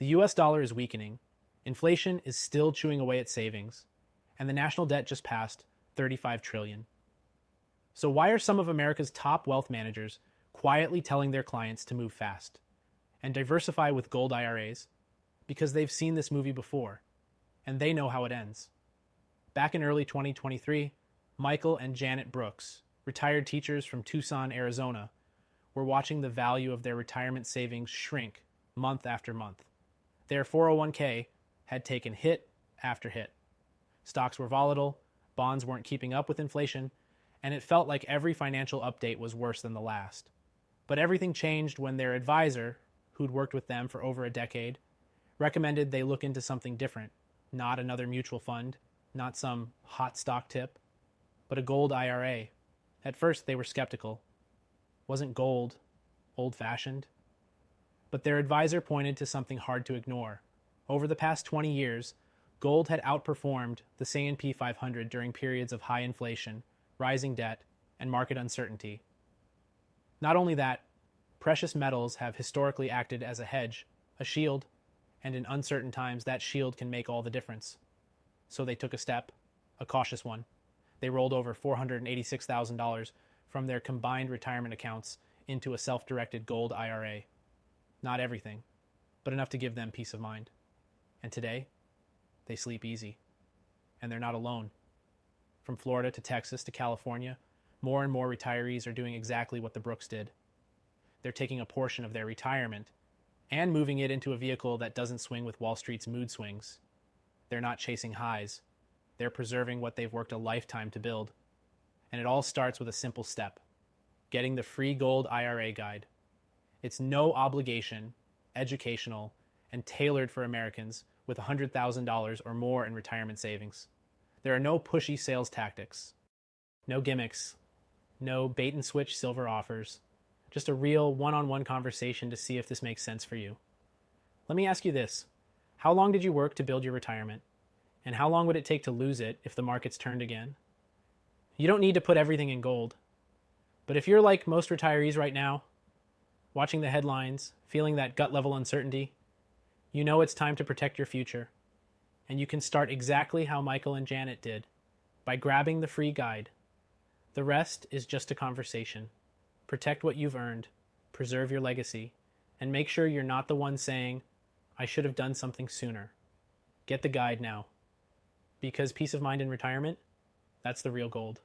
The US dollar is weakening, inflation is still chewing away at savings, and the national debt just passed 35 trillion. So why are some of America's top wealth managers quietly telling their clients to move fast and diversify with gold IRAs? Because they've seen this movie before, and they know how it ends. Back in early 2023, Michael and Janet Brooks, retired teachers from Tucson, Arizona, were watching the value of their retirement savings shrink month after month. Their 401k had taken hit after hit. Stocks were volatile, bonds weren't keeping up with inflation, and it felt like every financial update was worse than the last. But everything changed when their advisor, who'd worked with them for over a decade, recommended they look into something different, not another mutual fund, not some hot stock tip, but a gold IRA. At first, they were skeptical. Wasn't gold old-fashioned? But their advisor pointed to something hard to ignore. Over the past 20 years, gold had outperformed the S&P 500 during periods of high inflation, rising debt, and market uncertainty. Not only that, precious metals have historically acted as a hedge, a shield, and in uncertain times that shield can make all the difference. So they took a step, a cautious one. They rolled over $486,000 from their combined retirement accounts into a self-directed gold IRA. Not everything, but enough to give them peace of mind. And today, they sleep easy. And they're not alone. From Florida to Texas to California, more and more retirees are doing exactly what the Brooks did. They're taking a portion of their retirement and moving it into a vehicle that doesn't swing with Wall Street's mood swings. They're not chasing highs. They're preserving what they've worked a lifetime to build. And it all starts with a simple step: getting the free gold IRA guide. It's no obligation, educational, and tailored for Americans with $100,000 or more in retirement savings. There are no pushy sales tactics, no gimmicks, no bait and switch silver offers, just a real one-on-one conversation to see if this makes sense for you. Let me ask you this: how long did you work to build your retirement? And how long would it take to lose it if the markets turned again? You don't need to put everything in gold. But if you're like most retirees right now, watching the headlines, feeling that gut level uncertainty, you know it's time to protect your future. And you can start exactly how Michael and Janet did, by grabbing the free guide. The rest is just a conversation. Protect what you've earned, preserve your legacy, and make sure you're not the one saying, "I should have done something sooner." Get the guide now. Because peace of mind in retirement, that's the real gold.